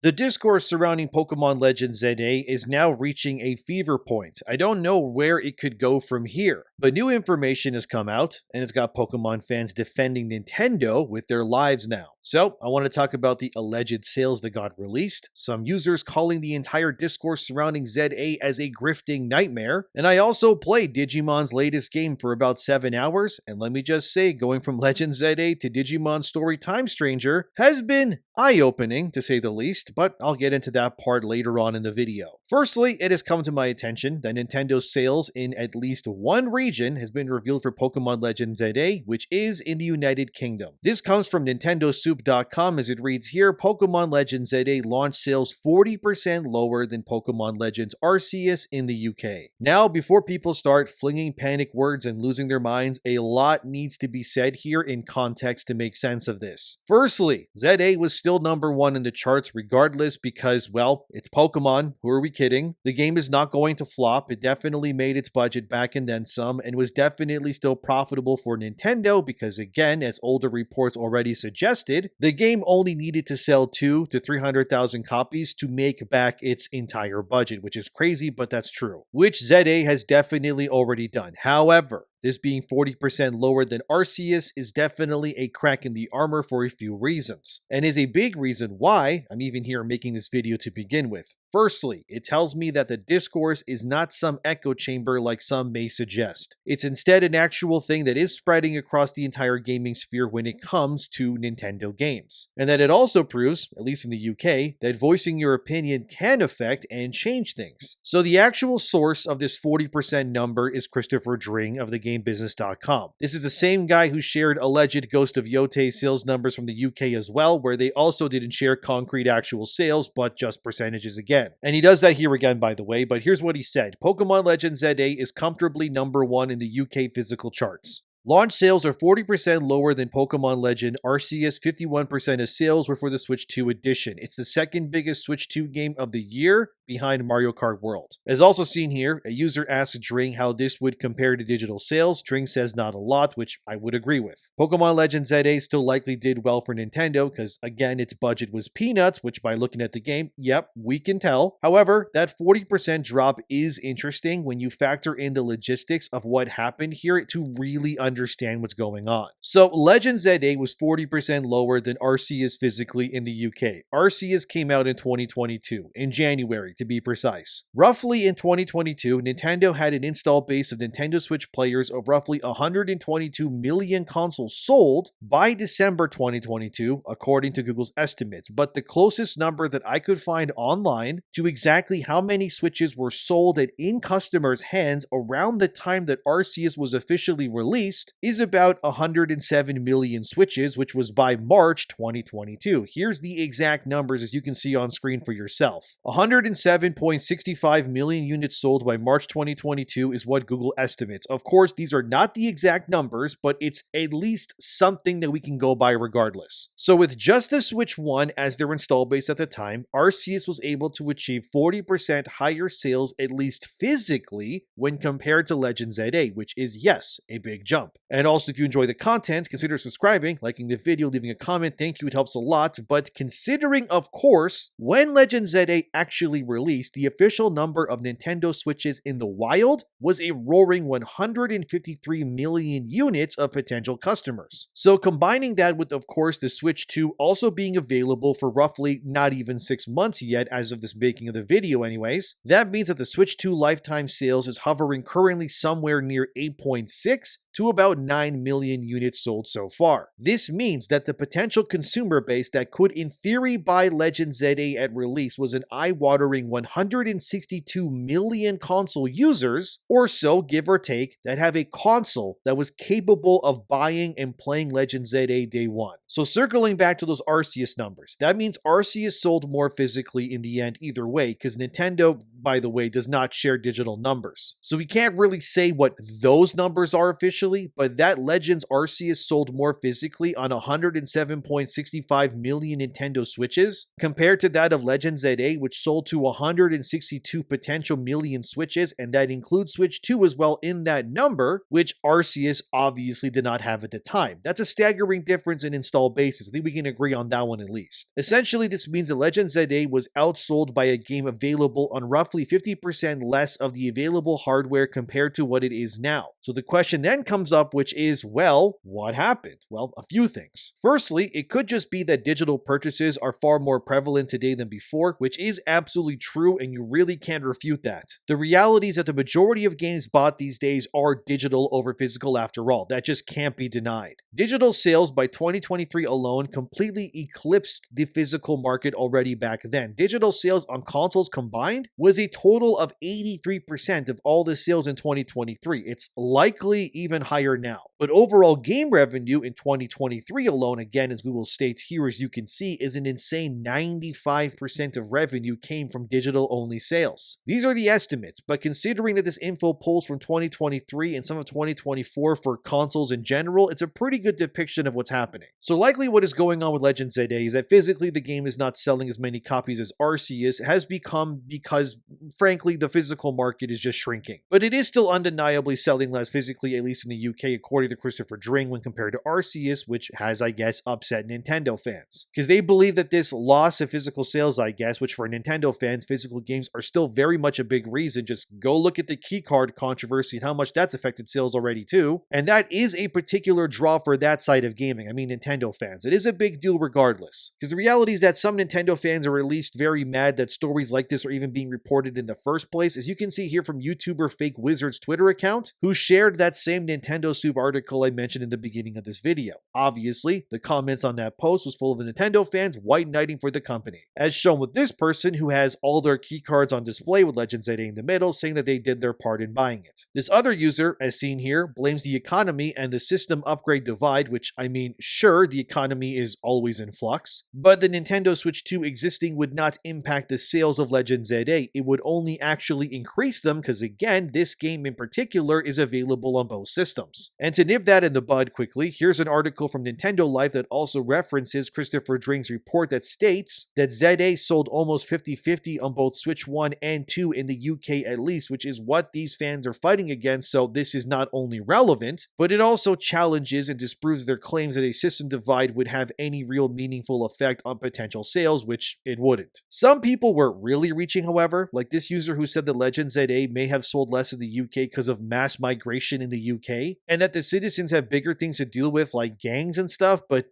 The discourse surrounding Pokemon Legends ZA is now reaching a fever point. I don't know where it could go from here, but new information has come out, and it's got Pokemon fans defending Nintendo with their lives now. So, I want to talk about the alleged sales that got released, some users calling the entire discourse surrounding ZA as a grifting nightmare, and I also played Digimon's latest game for about 7 hours, and let me just say, going from Legends ZA to Digimon Story Time Stranger has been eye-opening, to say the least, but I'll get into that part later on in the video. Firstly, it has come to my attention that Nintendo's sales in at least one region has been revealed for Pokemon Legends ZA, which is in the United Kingdom. This comes from nintendosoup.com as it reads here, Pokemon Legends ZA launched sales 40% lower than Pokemon Legends Arceus in the UK. Now, before people start flinging panic words and losing their minds, a lot needs to be said here in context to make sense of this. Firstly, ZA was still number one in the charts regardless because, well, it's Pokemon. Who are we kidding? The game is not going to flop. It definitely made its budget back and then some, and was definitely still profitable for Nintendo because, again, as older reports already suggested, the game only needed to sell 200,000 to 300,000 copies to make back its entire budget, which is crazy, but that's true, which ZA has definitely already done. However, this being 40% lower than Arceus is definitely a crack in the armor for a few reasons, and is a big reason why I'm even here making this video to begin with. Firstly, it tells me that the discourse is not some echo chamber like some may suggest. It's instead an actual thing that is spreading across the entire gaming sphere when it comes to Nintendo games. And that it also proves, at least in the UK, that voicing your opinion can affect and change things. So the actual source of this 40% number is Christopher Dring of thegamebusiness.com. This is the same guy who shared alleged Ghost of Yotei sales numbers from the UK as well, where they also didn't share concrete actual sales, but just percentages again. And he does that here again, by the way, but here's what he said. Pokemon Legends ZA is comfortably number one in the UK physical charts. Launch sales are 40% lower than Pokemon Legend Arceus. 51% of sales were for the Switch 2 edition. It's the second biggest Switch 2 game of the year, behind Mario Kart World. As also seen here, a user asked Dring how this would compare to digital sales. Dring says not a lot, which I would agree with. Pokemon Legends ZA still likely did well for Nintendo because, again, its budget was peanuts, which by looking at the game, yep, we can tell. However, that 40% drop is interesting when you factor in the logistics of what happened here to really understand what's going on. So, Legends ZA was 40% lower than Arceus physically in the UK. Arceus came out in 2022, in January, to be precise. Roughly in 2022, Nintendo had an install base of Nintendo Switch players of roughly 122 million consoles sold by December 2022, according to Google's estimates. But the closest number that I could find online to exactly how many Switches were sold and in customers' hands around the time that Arceus was officially released is about 107 million Switches, which was by March 2022. Here's the exact numbers as you can see on screen for yourself. 107.65 million units sold by March 2022 is what Google estimates. Of course, these are not the exact numbers, but it's at least something that we can go by regardless. So with just the Switch 1 as their install base at the time, Arceus was able to achieve 40% higher sales, at least physically, when compared to Legends ZA, which is, yes, a big jump. And also, if you enjoy the content, consider subscribing, liking the video, leaving a comment. Thank you, it helps a lot. But considering, of course, when Legends ZA actually released, the official number of Nintendo Switches in the wild was a roaring 153 million units of potential customers. So combining that with, of course, the Switch 2 also being available for roughly not even 6 months yet as of this making of the video anyways, that means that the Switch 2 lifetime sales is hovering currently somewhere near 8.6 to about 9 million units sold so far. This means that the potential consumer base that could in theory buy Legends ZA at release was an eye-watering 162 million console users, or so give or take, that have a console that was capable of buying and playing Legends ZA day one. So circling back to those Arceus numbers, that means Arceus sold more physically in the end either way, because Nintendo by the way, does not share digital numbers. So we can't really say what those numbers are officially, but that Legends Arceus sold more physically on 107.65 million Nintendo Switches compared to that of Legends ZA, which sold to 162 potential million Switches, and that includes Switch 2 as well in that number, which Arceus obviously did not have at the time. That's a staggering difference in install bases. I think we can agree on that one at least. Essentially, this means that Legends ZA was outsold by a game available on roughly 50% less of the available hardware compared to what it is now. So the question then comes up, which is, well, what happened? Well, a few things. Firstly, it could just be that digital purchases are far more prevalent today than before, which is absolutely true, and you really can't refute that. The reality is that the majority of games bought these days are digital over physical after all. That just can't be denied. Digital sales by 2023 alone completely eclipsed the physical market already back then. Digital sales on consoles combined was a total of 83% of all the sales in 2023. It's likely even higher now. But overall game revenue in 2023 alone, again, as Google states here, as you can see, is an insane 95% of revenue came from digital-only sales. These are the estimates, but considering that this info pulls from 2023 and some of 2024 for consoles in general, it's a pretty good depiction of what's happening. So likely what is going on with Legends ZA is that physically the game is not selling as many copies as Arceus has become because, frankly, the physical market is just shrinking. But it is still undeniably selling less physically, at least in the UK, according to Christopher Dring, when compared to Arceus, which has, I guess, upset Nintendo fans. Because they believe that this loss of physical sales, I guess, which for Nintendo fans, physical games are still very much a big reason. Just go look at the keycard controversy and how much that's affected sales already too. And that is a particular draw for that side of gaming. I mean, Nintendo fans. It is a big deal regardless. Because the reality is that some Nintendo fans are at least very mad that stories like this are even being reported in the first place, as you can see here from YouTuber Fake Wizard's Twitter account, who shared that same Nintendo Soup article I mentioned in the beginning of this video. Obviously, the comments on that post was full of the Nintendo fans white knighting for the company, as shown with this person who has all their keycards on display with Legends ZA in the middle, saying that they did their part in buying it. This other user, as seen here, blames the economy and the system upgrade divide, which, I mean, sure, the economy is always in flux, but the Nintendo Switch 2 existing would not impact the sales of Legends ZA. It would only actually increase them because, again, this game in particular is available on both systems. And to nip that in the bud quickly, here's an article from Nintendo Life that also references Christopher Dring's report that states that ZA sold almost 50-50 on both Switch 1 and 2 in the UK at least, which is what these fans are fighting against, so this is not only relevant, but it also challenges and disproves their claims that a system divide would have any real meaningful effect on potential sales, which it wouldn't. Some people were really reaching, however, like this user who said that Legends ZA may have sold less in the UK because of mass migration in the UK, and that the citizens have bigger things to deal with like gangs and stuff, but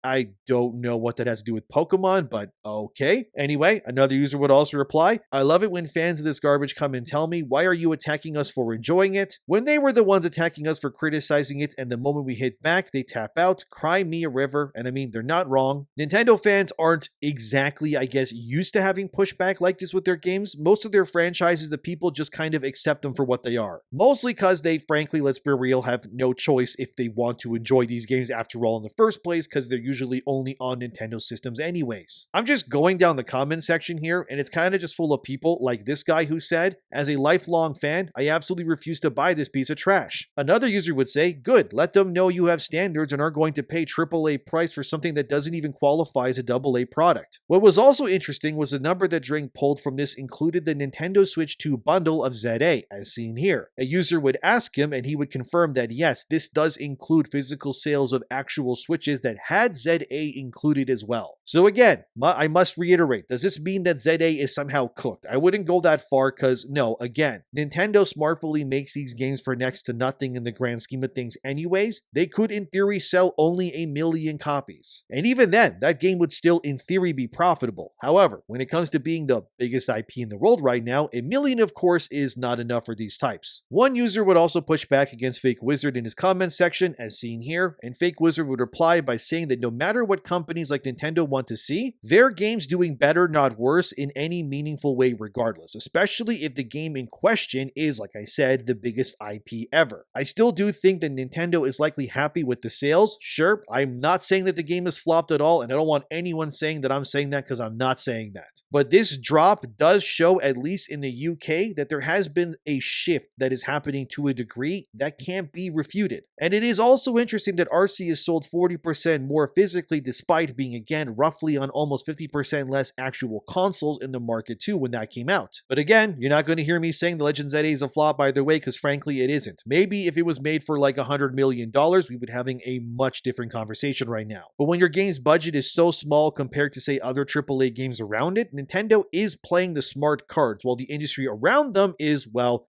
I don't know what that has to do with Pokemon, but okay. Anyway, another user would also reply, I love it when fans of this garbage come and tell me, why are you attacking us for enjoying it? When they were the ones attacking us for criticizing it, and the moment we hit back, they tap out, cry me a river, and I mean, they're not wrong. Nintendo fans aren't exactly, I guess, used to having pushback like this with their games. Most of their franchises, the people just kind of accept them for what they are. Mostly because they, frankly, let's be real, have no choice if they want to enjoy these games after all in the first place, because they're usually only on Nintendo systems anyways. I'm just going down the comment section here, and it's kind of just full of people like this guy who said, as a lifelong fan, I absolutely refuse to buy this piece of trash. Another user would say, good, let them know you have standards and aren't going to pay AAA price for something that doesn't even qualify as a AA product. What was also interesting was the number that Dring pulled from this included the Nintendo Switch 2 bundle of ZA, as seen here. A user would ask him, and he would confirm that yes, this does include physical sales of actual Switches that had ZA included as well. So again, I must reiterate, does this mean that ZA is somehow cooked? I wouldn't go that far because, no, again, Nintendo smartly makes these games for next to nothing in the grand scheme of things anyways. They could in theory sell only 1 million copies. And even then, that game would still in theory be profitable. However, when it comes to being the biggest IP in the world right now, 1 million of course is not enough for these types. One user would also push back against Fake Wizard in his comments section, as seen here, and Fake Wizard would reply by saying that no matter what companies like Nintendo want to see, their game's doing better, not worse, in any meaningful way regardless, especially if the game in question is, like I said, the biggest IP ever. I still do think that Nintendo is likely happy with the sales. Sure, I'm not saying that the game has flopped at all, and I don't want anyone saying that I'm saying that because I'm not saying that. But this drop does show, at least in the UK, that there has been a shift that is happening to a degree that can't be refuted. And it is also interesting that Arceus sold 40% more physically despite being, again, roughly on almost 50% less actual consoles in the market too when that came out. But again, you're not going to hear me saying The Legend of Zelda is a flop either way, because frankly it isn't. Maybe if it was made for like $100 million, we would be having a much different conversation right now. But when your game's budget is so small compared to, say, other AAA games around it, Nintendo is playing the smart cards while the industry around them is, well,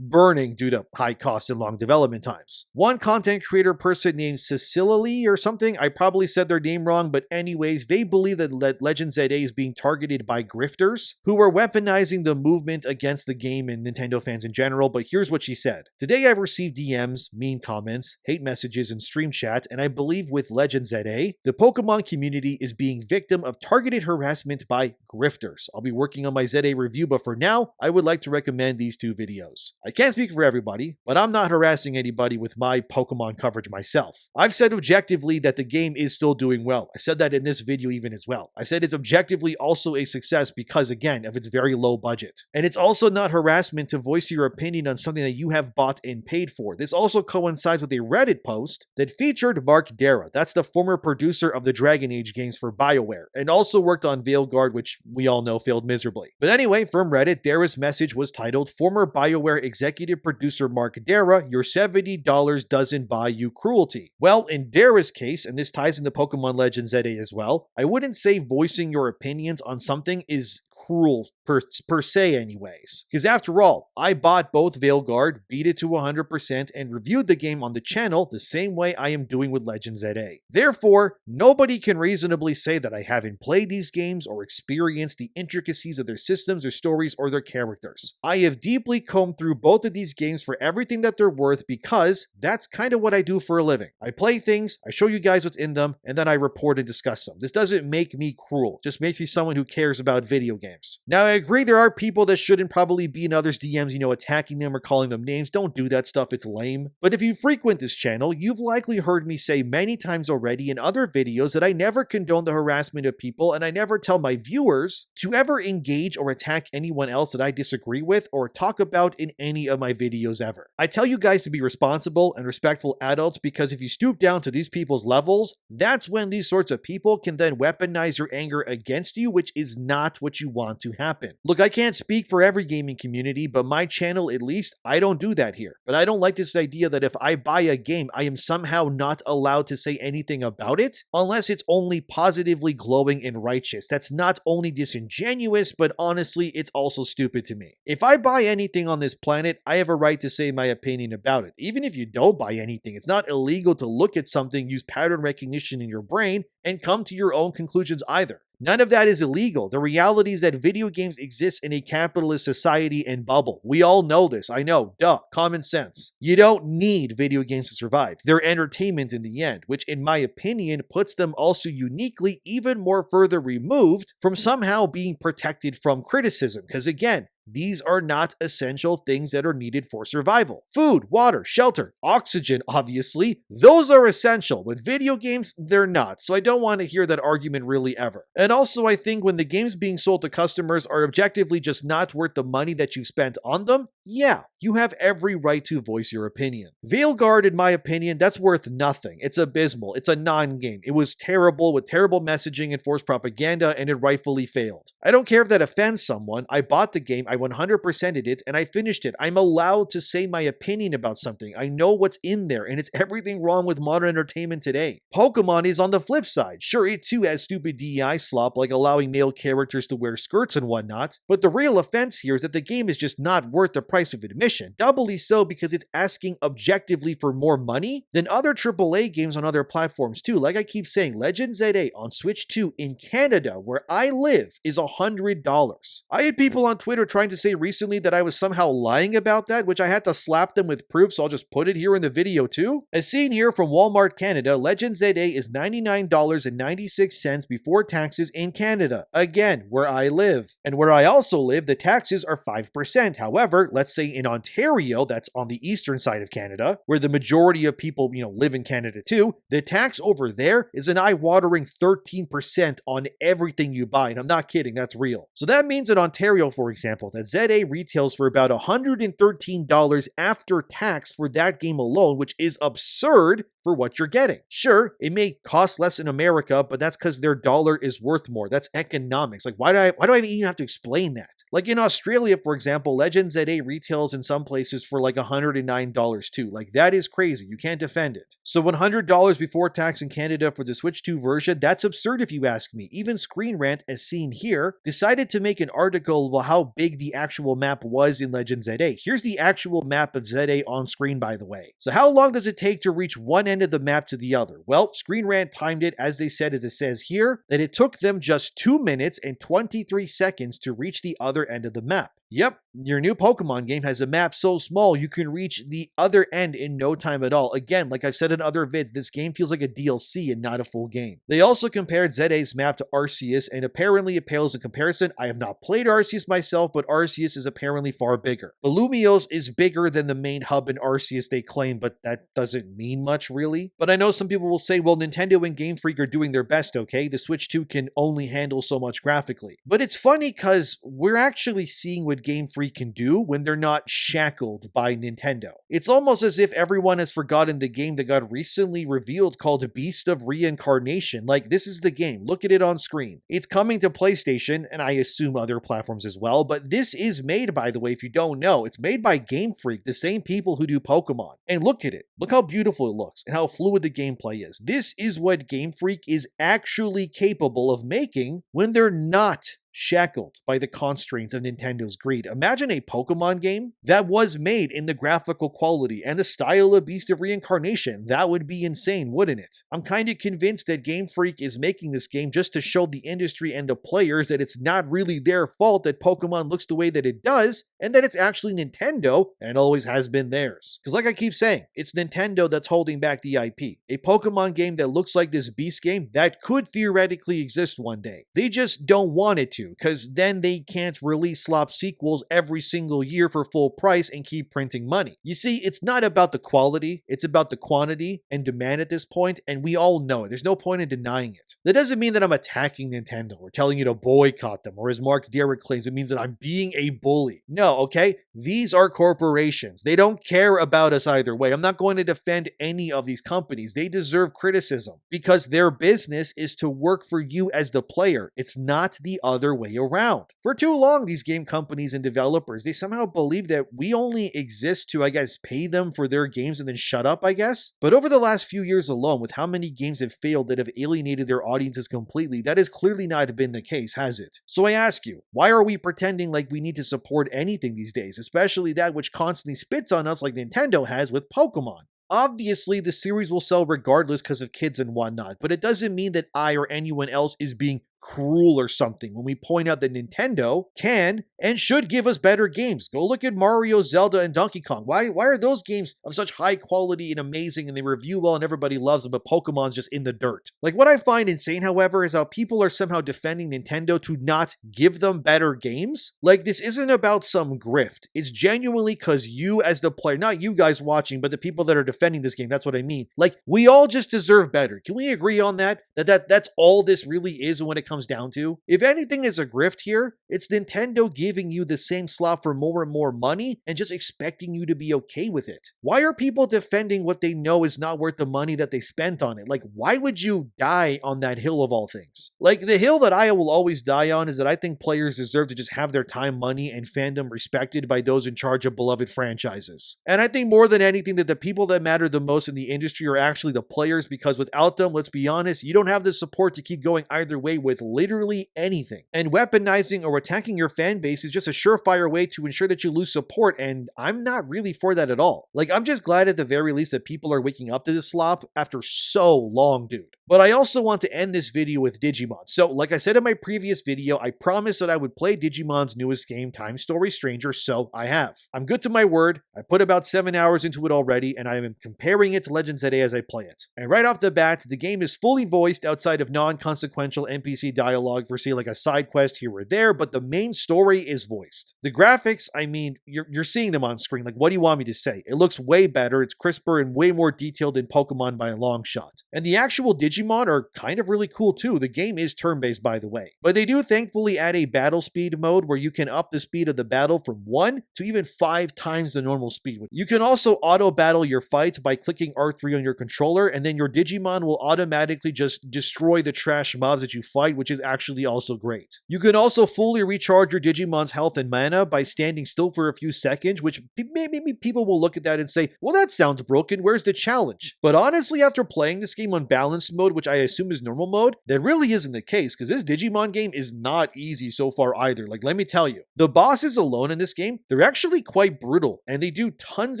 burning due to high costs and long development times. One content creator person named Cecily or something, I probably said their name wrong, but anyways, they believe that Legend ZA is being targeted by grifters who are weaponizing the movement against the game and Nintendo fans in general. But here's what she said. Today I've received DMs, mean comments, hate messages, and stream chat, and I believe with Legend ZA, the Pokemon community is being victim of targeted harassment by grifters. I'll be working on my ZA review, but for now, I would like to recommend these two videos. I can't speak for everybody, but I'm not harassing anybody with my Pokemon coverage myself. I've said objectively that the game is still doing well. I said that in this video even as well. I said it's objectively also a success because, again, of its very low budget. And it's also not harassment to voice your opinion on something that you have bought and paid for. This also coincides with a Reddit post that featured Mark Dara. That's the former producer of the Dragon Age games for BioWare, and also worked on Veilguard, which we all know failed miserably. But anyway, from Reddit, Dara's message was titled, "Former BioWare executive producer Mark Dara, your $70 doesn't buy you cruelty." Well, in Dara's case, and this ties into Pokemon Legends ZA as well, I wouldn't say voicing your opinions on something is cruel per se anyways. Because after all, I bought both Veilguard, beat it to 100%, and reviewed the game on the channel the same way I am doing with Legends ZA. Therefore, nobody can reasonably say that I haven't played these games or experienced the intricacies of their systems or stories or their characters. I have deeply combed through both of these games for everything that they're worth because that's kind of what I do for a living. I play things, I show you guys what's in them, and then I report and discuss them. This doesn't make me cruel, it just makes me someone who cares about video games. Now, I agree there are people that shouldn't probably be in others' DMs, attacking them or calling them names. Don't do that stuff, it's lame. But if you frequent this channel, you've likely heard me say many times already in other videos that I never condone the harassment of people, and I never tell my viewers to ever engage or attack anyone else that I disagree with or talk about in any of my videos ever. I tell you guys to be responsible and respectful adults because if you stoop down to these people's levels, that's when these sorts of people can then weaponize your anger against you, which is not what you want to happen. Look, I can't speak for every gaming community, but my channel at least, I don't do that here. But I don't like this idea that if I buy a game, I am somehow not allowed to say anything about it unless it's only positively glowing and righteous. That's not only disingenuous, but honestly, it's also stupid to me. If I buy anything on this planet, I have a right to say my opinion about it. Even if you don't buy anything, it's not illegal to look at something, use pattern recognition in your brain, and come to your own conclusions either. None of that is illegal. The reality is that video games exist in a capitalist society and bubble. We all know this. I know. Duh. Common sense. You don't need video games to survive. They're entertainment in the end, which in my opinion puts them also uniquely even more further removed from somehow being protected from criticism. Because again, these are not essential things that are needed for survival. Food, water, shelter, oxygen, obviously, those are essential. With video games, they're not. So I don't want to hear that argument really ever. And also, I think when the games being sold to customers are objectively just not worth the money that you've spent on them, yeah, you have every right to voice your opinion. Veilguard, in my opinion, that's worth nothing. It's abysmal. It's a non-game. It was terrible with terrible messaging and forced propaganda, and it rightfully failed. I don't care if that offends someone. I bought the game, I 100%ed it, and I finished it. I'm allowed to say my opinion about something. I know what's in there, and it's everything wrong with modern entertainment today. Pokemon is on the flip side. Sure, it too has stupid DEI slop, like allowing male characters to wear skirts and whatnot, but the real offense here is that the game is just not worth the price of admission. Doubly so because it's asking objectively for more money than other AAA games on other platforms too. Like I keep saying, Legends ZA on Switch 2 in Canada, where I live, is $100. I had people on Twitter trying to say recently that I was somehow lying about that, which I had to slap them with proof, so I'll just put it here in the video too. As seen here from Walmart Canada, Legend ZA is $99.96 before taxes in Canada. Again, where I live. And where I also live, the taxes are 5%. However, let's say in Ontario, that's on the eastern side of Canada, where the majority of people, live in Canada too, the tax over there is an eye-watering 13% on everything you buy. And I'm not kidding, that's real. So that means in Ontario, for example, that ZA retails for about $113 after tax for that game alone, which is absurd for what you're getting. Sure, it may cost less in America, but that's because their dollar is worth more. That's economics. Like, why do I even have to explain that? Like in Australia, for example, Legend ZA retails in some places for like $109 too. Like, that is crazy. You can't defend it. So $100 before tax in Canada for the Switch 2 version, that's absurd if you ask me. Even Screen Rant, as seen here, decided to make an article about how big the actual map was in Legend ZA. Here's the actual map of ZA on screen, by the way. So how long does it take to reach one end of the map to the other? Well, Screen Rant timed it, as they said, as it says here, that it took them just 2 minutes and 23 seconds to reach the other end of the map. Yep, your new Pokemon game has a map so small you can reach the other end in no time at all. Again, like I've said in other vids, this game feels like a DLC and not a full game. They also compared ZA's map to Arceus, and apparently it pales in comparison. I have not played Arceus myself, but Arceus is apparently far bigger. Lumiose is bigger than the main hub in Arceus, they claim, but that doesn't mean much really. But I know some people will say, well, Nintendo and Game Freak are doing their best, okay? The Switch 2 can only handle so much graphically. But it's funny because we're actually seeing what Game Freak can do when they're not shackled by Nintendo. It's almost as if everyone has forgotten the game that got recently revealed called Beast of Reincarnation. Like, this is the game. Look at it on screen. It's coming to PlayStation, and I assume other platforms as well, but this is made, by the way, if you don't know, it's made by Game Freak, the same people who do Pokemon. And look at it. Look how beautiful it looks and how fluid the gameplay is. This is what Game Freak is actually capable of making when they're not shackled by the constraints of Nintendo's greed. Imagine a Pokemon game that was made in the graphical quality and the style of Beast of Reincarnation. That would be insane, wouldn't it? I'm kind of convinced that Game Freak is making this game just to show the industry and the players that it's not really their fault that Pokemon looks the way that it does, and that it's actually Nintendo and always has been theirs. Because like I keep saying, it's Nintendo that's holding back the IP. A Pokemon game that looks like this Beast game, that could theoretically exist one day. They just don't want it to, because then they can't release slop sequels every single year for full price and keep printing money. You see, it's not about the quality, it's about the quantity and demand at this point, and we all know it. There's no point in denying it. That doesn't mean that I'm attacking Nintendo or telling you to boycott them, or as Mark Derrick claims, it means that I'm being a bully. No, okay? These are corporations. They don't care about us either way. I'm not going to defend any of these companies. They deserve criticism because their business is to work for you as the player. It's not the other way around. For too long, these game companies and developers, they somehow believe that we only exist to, I guess, pay them for their games and then shut up, I guess. But over the last few years alone, with how many games have failed that have alienated their audiences completely, that has clearly not been the case, has it? So I ask you, why are we pretending like we need to support anything these days, especially that which constantly spits on us like Nintendo has with Pokemon? Obviously, the series will sell regardless because of kids and whatnot, but it doesn't mean that I or anyone else is being cruel or something when we point out that Nintendo can and should give us better games. Go look at Mario, Zelda, and Donkey Kong. Why are those games of such high quality and amazing and they review well and everybody loves them, but Pokemon's just in the dirt? Like, what I find insane, however, is how people are somehow defending Nintendo to not give them better games. Like, this isn't about some grift. It's genuinely because you as the player, not you guys watching, but the people that are defending this game, that's what I mean. Like, we all just deserve better. Can we agree on that? That's all this really is when it comes down to? If anything is a grift here, it's Nintendo giving you the same slot for more and more money and just expecting you to be okay with it. Why are people defending what they know is not worth the money that they spent on it? Like, why would you die on that hill of all things? Like, the hill that I will always die on is that I think players deserve to just have their time, money, and fandom respected by those in charge of beloved franchises. And I think more than anything that the people that matter the most in the industry are actually the players, because without them, let's be honest, you don't have the support to keep going either way with with literally anything. And weaponizing or attacking your fan base is just a surefire way to ensure that you lose support, and I'm not really for that at all. Like, I'm just glad at the very least that people are waking up to this slop after so long, dude. But I also want to end this video with Digimon. So, like I said in my previous video, I promised that I would play Digimon's newest game, Time Story Stranger, so I have. I'm good to my word. I put about 7 hours into it already, and I am comparing it to Legend ZA as I play it. And right off the bat, the game is fully voiced outside of non-consequential NPC dialogue for, say, like a side quest here or there, but the main story is voiced. The graphics, I mean, you're seeing them on screen. Like, what do you want me to say? It looks way better, it's crisper, and way more detailed than Pokemon by a long shot. And the actual Digimon are kind of really cool too. The game is turn-based, by the way. But they do thankfully add a battle speed mode where you can up the speed of the battle from 1 to even 5 times the normal speed. You can also auto-battle your fights by clicking R3 on your controller, and then your Digimon will automatically just destroy the trash mobs that you fight, which is actually also great. You can also fully recharge your Digimon's health and mana by standing still for a few seconds, which maybe people will look at that and say, well, that sounds broken, where's the challenge? But honestly, after playing this game on balanced mode, which I assume is normal mode, that really isn't the case, because this Digimon game is not easy so far either. Like, let me tell you, the bosses alone in this game, they're actually quite brutal, and they do tons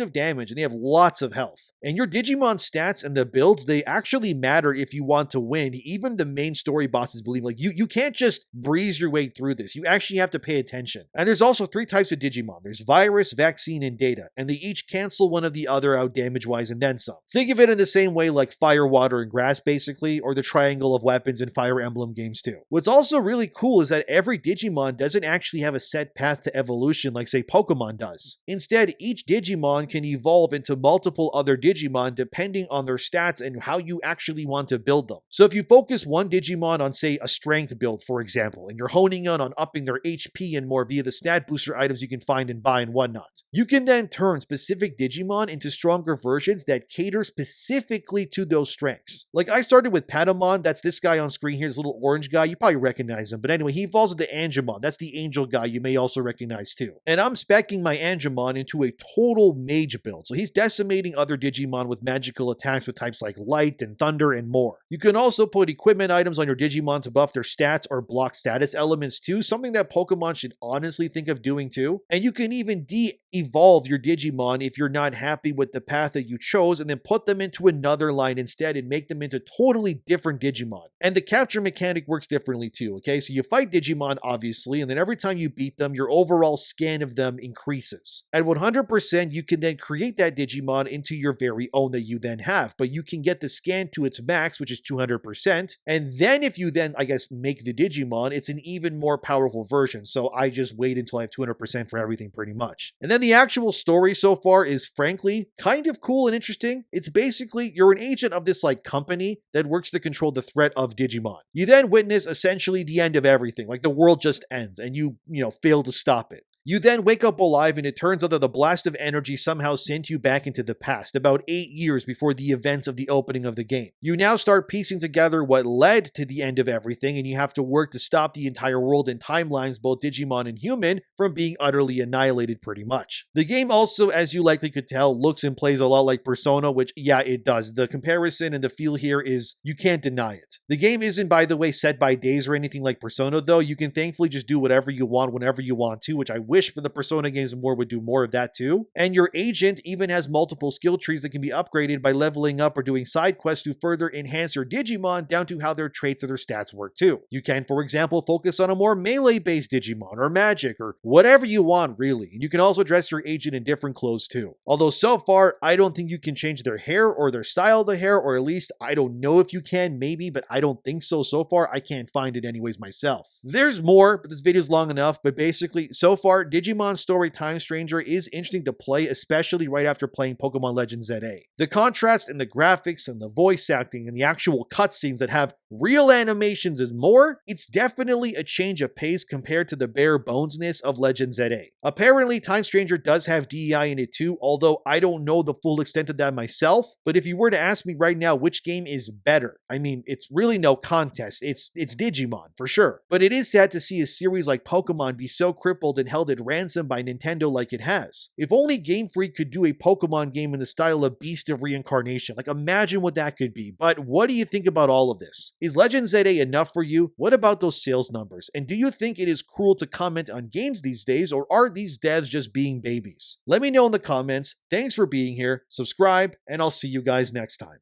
of damage, and they have lots of health. And your Digimon stats and the builds, they actually matter if you want to win. Even the main story bosses believe, like, you can't just breeze your way through this. You actually have to pay attention. And there's also 3 types of Digimon. There's Virus, Vaccine, and Data, and they each cancel one of the other out damage-wise and then some. Think of it in the same way like Fire, Water, and Grass, basically, or the triangle of weapons in Fire Emblem games too. What's also really cool is that every Digimon doesn't actually have a set path to evolution like, say, Pokemon does. Instead, each Digimon can evolve into multiple other Digimon depending on their stats and how you actually want to build them. So if you focus one Digimon on, say, a strength build, for example, and you're honing in on upping their HP and more via the stat booster items you can find and buy and whatnot, you can then turn specific Digimon into stronger versions that cater specifically to those strengths. Like, I started with Patamon, that's this guy on screen here, this little orange guy, you probably recognize him, but anyway, he evolves into Angemon, that's the angel guy you may also recognize too. And I'm speccing my Angemon into a total mage build, so he's decimating other Digimon with magical attacks with types like Light and Thunder and more. You can also put equipment items on your Digimon to buff their stats or block status elements too, something that Pokemon should honestly think of doing too. And you can even de-evolve your Digimon if you're not happy with the path that you chose, and then put them into another line instead and make them into totally different Digimon. And the capture mechanic works differently too, okay? So you fight Digimon, obviously, and then every time you beat them, your overall scan of them increases. At 100%, you can then create that Digimon into your very own that you then have, but you can get the scan to its max, which is 200%, and then if you then, I guess, make the Digimon, it's an even more powerful version, so I just wait until I have 200% for everything pretty much. And then the actual story so far is frankly kind of cool and interesting. It's basically, you're an agent of this like company that works to control the threat of Digimon. You then witness essentially the end of everything, like the world just ends and you fail to stop it. You then wake up alive and it turns out that the blast of energy somehow sent you back into the past, about 8 years before the events of the opening of the game. You now start piecing together what led to the end of everything, and you have to work to stop the entire world and timelines, both Digimon and human, from being utterly annihilated pretty much. The game also, as you likely could tell, looks and plays a lot like Persona, which, yeah, it does. The comparison and the feel here is, you can't deny it. The game isn't, by the way, set by days or anything like Persona, though. You can thankfully just do whatever you want whenever you want to, which I wish for the Persona games more would do more of that too. And your agent even has multiple skill trees that can be upgraded by leveling up or doing side quests to further enhance your Digimon down to how their traits or their stats work too. You can, for example, focus on a more melee-based Digimon or magic or whatever you want really. And you can also dress your agent in different clothes too. Although so far, I don't think you can change their hair or their style of the hair, or at least I don't know if you can, maybe, but I don't think so. So far, I can't find it anyways myself. There's more, but this video's long enough, but basically, so far, Digimon Story Time Stranger is interesting to play, especially right after playing Pokemon Legend ZA. The contrast in the graphics and the voice acting and the actual cutscenes that have real animations and more, it's definitely a change of pace compared to the bare bonesness of Legend ZA. Apparently, Time Stranger does have DEI in it too, although I don't know the full extent of that myself, but if you were to ask me right now which game is better, I mean, it's really no contest. It's Digimon, for sure. But it is sad to see a series like Pokemon be so crippled and held held at ransom by Nintendo like it has. If only Game Freak could do a Pokemon game in the style of Beast of Reincarnation. Like, imagine what that could be. But what do you think about all of this? Is Legend ZA enough for you? What about those sales numbers? And do you think it is cruel to comment on games these days, or are these devs just being babies? Let me know in the comments. Thanks for being here, subscribe, and I'll see you guys next time.